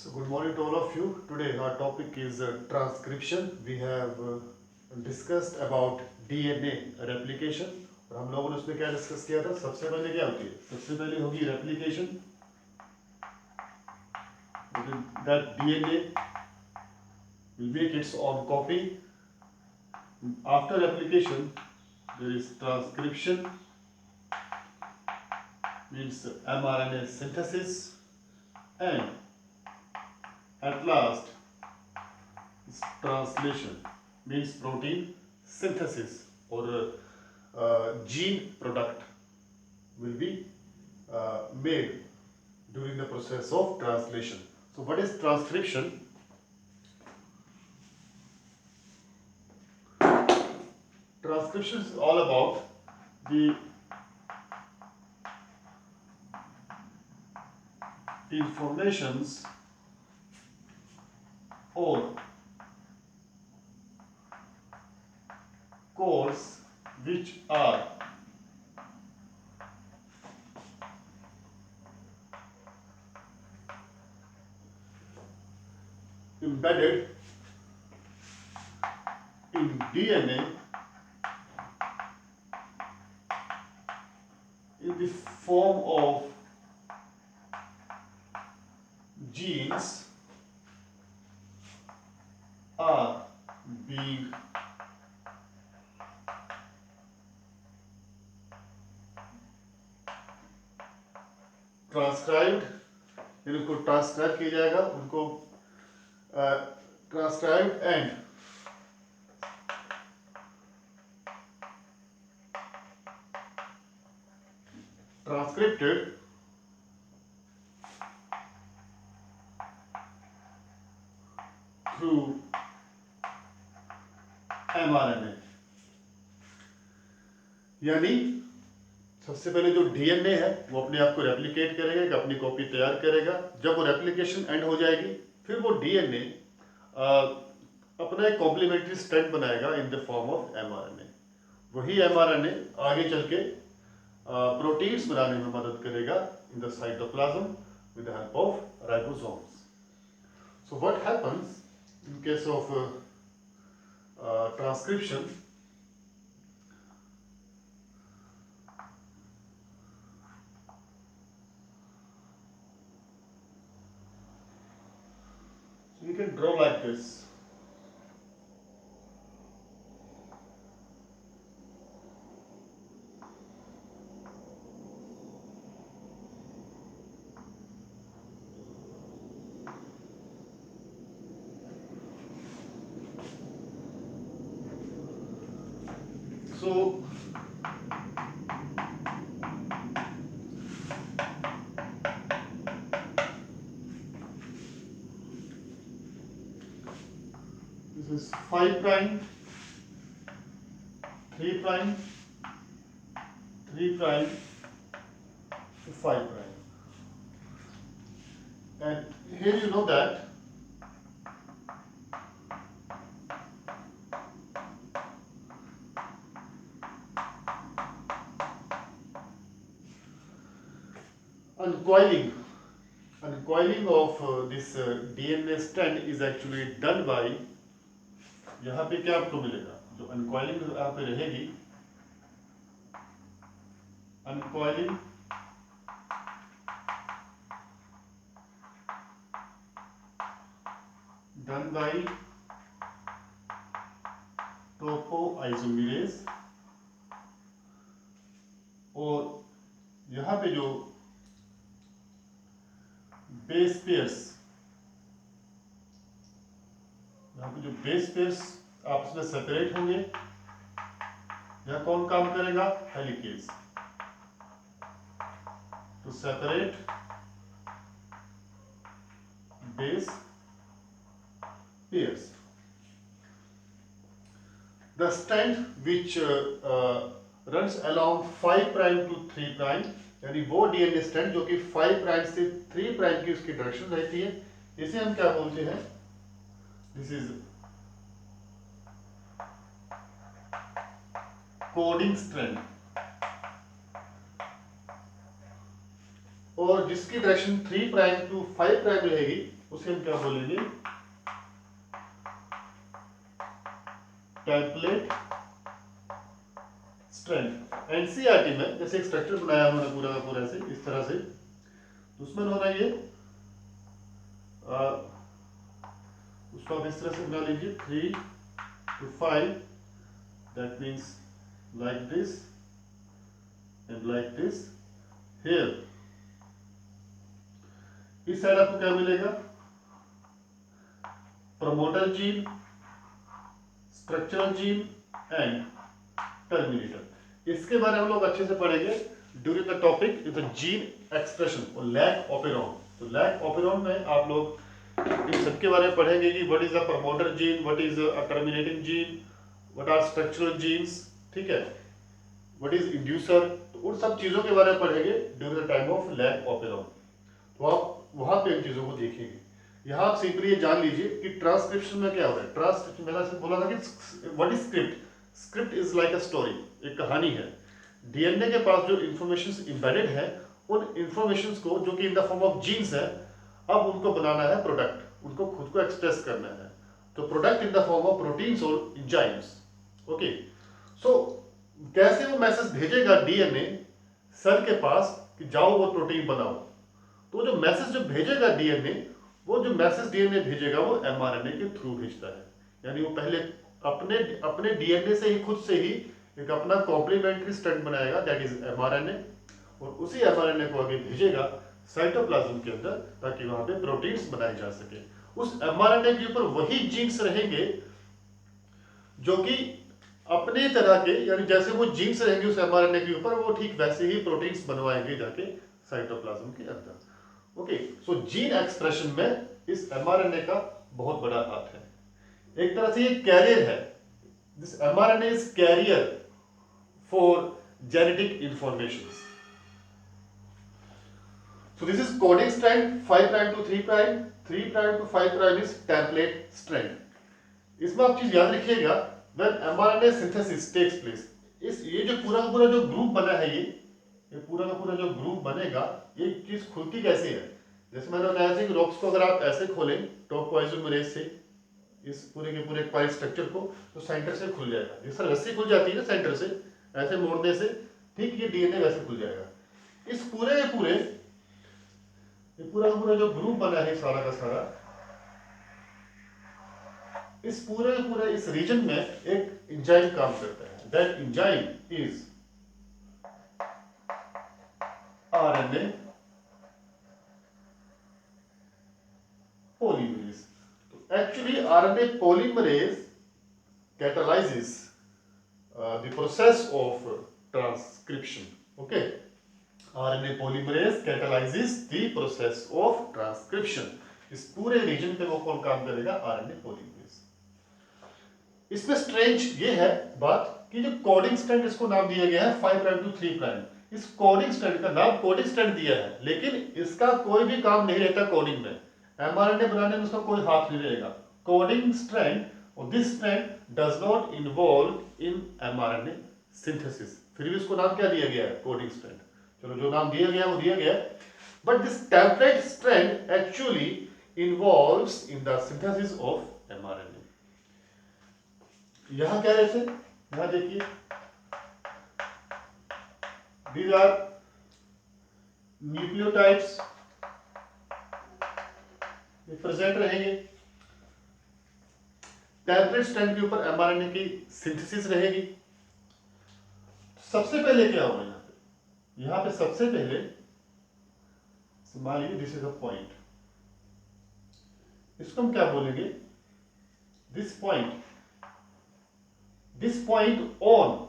So good morning to all of you. Today our topic is transcription. We have discussed about DNA replication. और हम लोगों ने उसमें क्या डिस्कस किया था? सबसे पहले क्या होती है? सबसे पहले होगी replication. That DNA will make its own copy. After replication, there is transcription, means mRNA synthesis, and at last is translation, means protein synthesis or gene product will be made during the process of translation. So what is transcription? Transcription is all about the informations or codes which are embedded in DNA in the form of genes are being transcribed, यानी उनको transcribe किया जाएगा, उनको transcribed and transcripted through mRNA. यानी सबसे पहले जो DNA है वो अपने आप को रेप्लिकेट करेगा, एक अपनी कॉपी तैयार करेगा. जब वो रेप्लिकेशन एंड हो जाएगी, फिर वो डीएनए अपना एक कॉम्प्लीमेंट्री स्ट्रैंड बनाएगा इन द फॉर्म ऑफ एमआरएनए. वही एमआरएनए आगे चल के प्रोटीन्स बनाने में मदद करेगा in the cytoplasm with the help of ribosomes. So what happens in case of transcription? You can draw like this. So this is 5 prime, 3 prime, 3 prime to 5 prime. And here you know that uncoiling of this DNA strand is actually done by, यहाँ पे क्या आपको मिलेगा? जो अनकॉइलिंग यहाँ पे रहेगी, अनकॉइलिंग done by topoisomerase. और यहाँ पे जो बेस पेयर्स, यहाँ पे जो बेस पेयर्स आपस में सेपरेट होंगे, यहाँ कौन काम करेगा? Helicase. To separate base pairs. The strand which runs along 5 prime to 3 prime, यानी वो डीएनए स्ट्रैंड जो कि 5 प्राइम से 3 प्राइम की उसकी डायरेक्शन रहती है, इसे हम क्या बोलते हैं? This is coding strand. और जिसकी डायरेक्शन 3 प्राइम टू 5 प्राइम रहेगी उसे हम क्या बोलेंगे, टेम्पलेट स्ट्रैंड। एनसीईआरटी में जैसे एक स्ट्रक्चर बनाया उन्होंने पूरा का पूरा ऐसे इस तरह से, तो उसमें उन्होंने ये उसको आप इस तरह से बना लीजिए 3 to 5, that means like this and like this here. इस साइड आपको क्या मिलेगा, promoter gene, structural gene and terminator. इसके बारे में हम लोग अच्छे से पढ़ेंगे during the topic is the gene expression और लैक ऑपेरॉन। तो लैक ऑपेरॉन में आप लोग इन सबके बारे में पढ़ेंगे कि what is a promoter gene, what is a terminating gene, what are structural genes, ठीक है, व्हाट इज इंड्यूसर। तो उन सब चीजों के बारे में पढ़ेंगे during the time of lac operon. तो आप वहां पे इन चीजों को देखेंगे। यहाँ आप सिंपली ये जान लीजिए कि ट्रांसक्रिप्शन में क्या हो रहा है। ट्रांसक्रिप्शन मैंने बोला था कि what is script, script is like a story, एक कहानी है। डीएनए के पास जो इंफॉर्मेशन इंबेडेड है, उन इंफॉर्मेशन को जो कि in the form of genes है, अब उनको बनाना है प्रोडक्ट, उनको खुद को एक्सप्रेस करना है। तो product in the form of proteins और एंजाइम्स। ओके, सो कैसे वो मैसेज भेजेगा डीएनए सेल के पास कि जाओ वो प्रोटीन बनाओ। तो जो मैसेज जो भेजेगा डीएनए, वो जो मैसेज डीएनए भेजेगा वो एमआरएनए के थ्रू भेजता है। यानी वो पहले अपने अपने डीएनए से ही खुद से ही एक अपना कॉम्प्लीमेंट्री स्ट्रैंड बनाएगा, दैट इज एमआरएनए, और उसी एमआरएनए को आगे भेजेगा साइटोप्लाज्म के अंदर ताकि वहां पे प्रोटीन्स बनाए जा सके। उस एमआरएनए के ऊपर वही जीन्स रहेंगे जो कि अपने तरह के, यानी जैसे वो जीन्स रहेंगे उस एमआरएनए के ऊपर, वो ठीक वैसे ही प्रोटीन्स बनवाएंगे जाके साइटोप्लाज्म के अंदर। ओके, सो जीन एक्सप्रेशन में इस एमआरएनए का बहुत बड़ा हाथ है। एक तरह से ये कैरियर है, this mRNA is carrier for genetic information. So this is coding strand 5 prime to 3 prime, 3 prime to 5 prime is template strand. इसमें आप चीज याद रखिएगा, when mRNA synthesis takes place, इस ये जो पूरा का पूरा जो ग्रुप बना है, ये पूरा का पूरा जो ग्रुप बनेगा, ये चीज खुलती कैसे है। जैसे मैंने बताया था कि रोप्स को अगर आप ऐसे खोलें टॉप पॉइजोमरेज से इस पूरे के पूरे क्वाइल स्ट्रक्चर को, तो सेंटर से खुल जाएगा। जिस तरह रस्सी खुल जाती है ना सेंटर से, ऐसे मोड़ने से, ठीक ये डीएनए वैसे खुल जाएगा। इस पूरे के पूरे ये पूरा का पूरा जो ग्रुप बना है सारा का सारा, इस पूरे इस रीजन में एक एंजाइम काम करता है। That enzyme is RNA polymerase. तो actually RNA polymerase catalyzes the process of transcription. Okay, RNA polymerase catalyzes the process of transcription. इस पूरे रीजन पे वो कौन काम करेगा, आरएनए पॉलीमरेज। इसमें स्ट्रेंज ये है बात कि जो कोडिंग स्ट्रैंड इसको नाम दिया गया है 5 प्राइम टू 3 प्राइम, इस कोडिंग स्ट्रैंड का नाम कोडिंग स्ट्रैंड दिया है, लेकिन इसका कोई भी काम नहीं रहता कोडिंग में। एमआरएनए बनाने में उसका कोई हाथ नहीं रहेगा। कोडिंग स्ट्रैंड और this strand does not involve in mRNA synthesis, फिर भी इसको नाम क्या दिया गया है, कोडिंग स्ट्रैंड। चलो जो नाम दिया गया वो दिया गया, but this template strand actually involves in the synthesis of mRNA. यहां क्या रहते, यहां देखिए these are न्यूक्लियोटाइड्स, ये प्रेजेंट रहेंगे। टेम्पलेट स्ट्रैंड के ऊपर एमआरएनए की सिंथेसिस रहेगी। सबसे पहले क्या होगा यहां पे सबसे पहले मान लीजिए दिस इज अ पॉइंट, इसको हम क्या बोलेंगे, this point on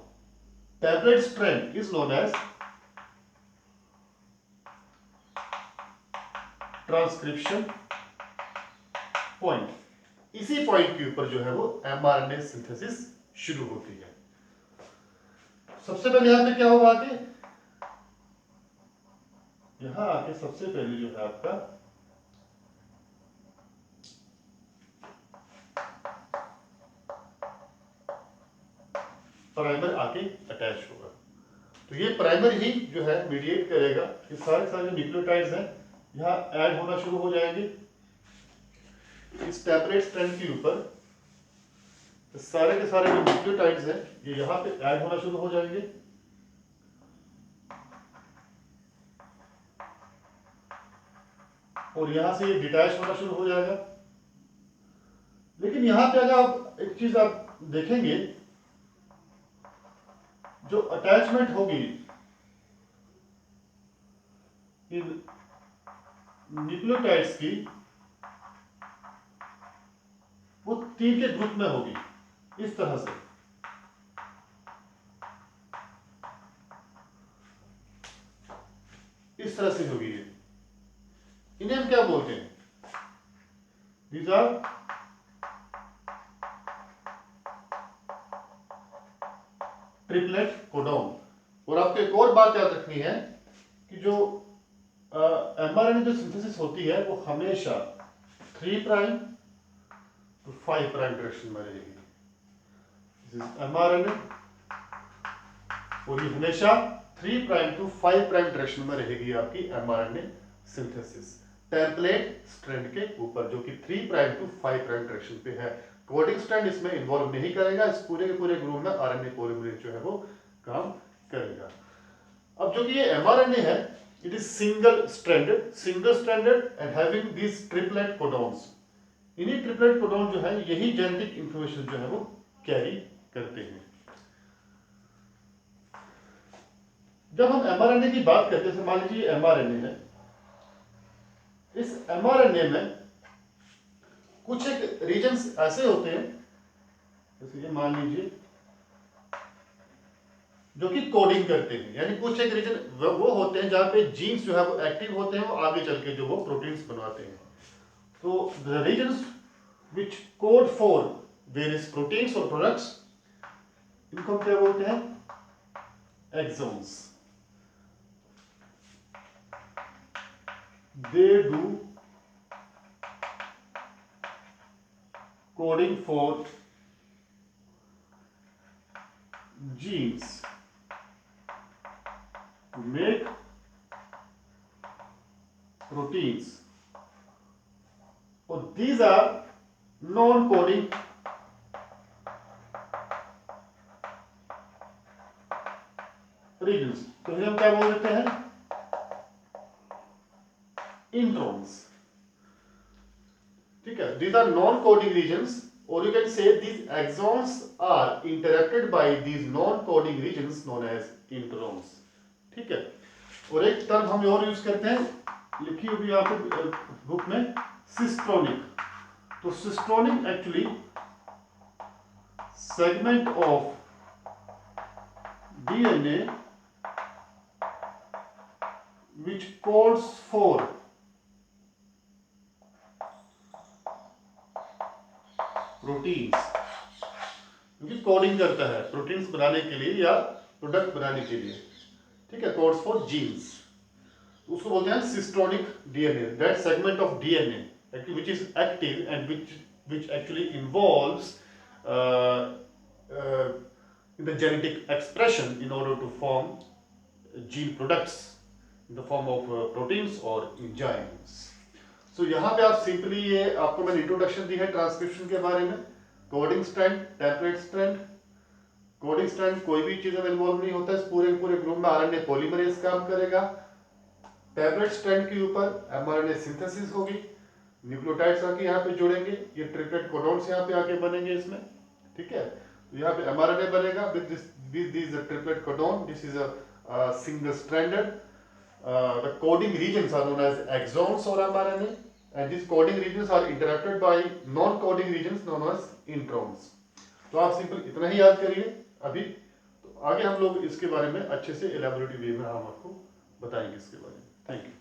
template strand is known as transcription point. इसी पॉइंट के ऊपर जो है वो एमआरएनए सिंथेसिस शुरू होती है। सबसे पहले यहां पे क्या होगा आगे, यहां आके सबसे पहले जो है आपका प्राइमर आके अटैच होगा। तो ये प्राइमर ही जो है मीडिएट करेगा, ये सारे सारे न्यूक्लियोटाइड्स हैं यहां ऐड होना शुरू हो जाएंगे। इस टेम्पलेट स्ट्रैंड के ऊपर सारे के सारे जो न्यूक्लियोटाइड्स हैं ये यहाँ पे ऐड होना शुरू हो जाएंगे, और यहां से ये डिटैच होना शुरू हो जाएगा। लेकिन यहां पे अगर आप एक चीज आप देखेंगे, जो अटैचमेंट होगी इन न्यूक्लियोटाइड्स की, वो 3 के ग्रुप में होगी, इस तरह से। इस तरह से होगी ये। इन्हें हम क्या बोलते हैं? These are triplet codon. और आपको एक और बात याद रखनी है कि जो एमआरएनए जो सिंथेसिस होती है वो हमेशा 3 प्राइम टू 5 प्राइम डायरेक्शन में रहेगी। दिस इज एमआरएनए, और ये हमेशा 3 प्राइम टू 5 प्राइम डायरेक्शन में रहेगी आपकी एमआरएनए सिंथेसिस, टेम्पलेट स्ट्रैंड के ऊपर, जो कि 3 प्राइम टू 5 प्राइम डायरेक्शन पे है। कोडिंग स्ट्रैंड इसमें इन्वॉल्व नहीं करेगा। इस पूरे के पूरे ग्रुप में आरएनए पॉलीमरेज जो है वो काम करेगा। अब जो कि ये एमआरएनए है, it is single stranded and having this triplet codons. इन्हीं ट्रिपलेट कोडॉन जो है यही जेनेटिक इंफॉर्मेशन जो है वो कैरी करते हैं। जब हम एमआरएनए की बात करते हैं, मान लीजिए एमआरएनए है, इस एमआरएनए में कुछ एक रीजन्स ऐसे होते हैं, जैसे ये मान लीजिए, जो कि कोडिंग करते हैं, यानी कुछ एक रीजन वो होते हैं जहां पे जीन्स जो है वो एक्टिव होते हैं, वो आगे चल के जो वो प्रोटीन्स बनवाते हैं। तो the regions which code for various proteins और प्रोडक्ट्स, इनको हम क्या बोलते हैं? Exons. They do coding for genes to make proteins, or these are non-coding regions। तो इन्हें हम क्या बोल देते हैं? इंट्रॉन्स। ठीक है, these are non-coding regions, or you can say these exons are interacted by these non-coding regions known as introns। ठीक है, और एक टर्म हम और यूज करते हैं, लिखी हुई यहाँ पे बुक में, सिस्ट्रोनिक। तो cistronic actually segment of DNA which codes for proteins, क्योंकि कोडिंग करता है प्रोटीन्स बनाने के लिए या प्रोडक्ट बनाने के लिए। ठीक है, कोड्स फॉर जीन्स, उसको बोलते हैं cistronic DNA. That segment of DNA which is active and which actually involves in the genetic expression in order to form gene products in the form of proteins or enzymes। So यहाँ पे आप simply ये आपको मैंने introduction दी है transcription के बारे में। Coding strand, template strand. Coding strand कोई भी चीज में इन्वॉल्व नहीं होता, इस पूरे ग्रुप में आरएनए पॉलीमरेज काम करेगा। टेम्पलेट स्ट्रैंड के ऊपर एमआरएनए सिंथेसिस होगी, न्यूक्लियोटाइड्स आके यहाँ पे जुड़ेंगे, ये ट्रिपलेट कोडॉन्स यहाँ पे आके बनेंगे इसमें। ठीक है, तो यहाँ पे एमआरएनए बनेगा with this triplet codon. This is a single stranded. The coding regions are known as exons or mRNA, and these coding regions are interacted by non-coding regions known as introns। तो आप simple इतना ही याद करिए अभी, तो आगे हम लोग इसके बारे में अच्छे से एलैबोरेटिव वे में हम आपको बताएंगे इसके बारे में। Thank you.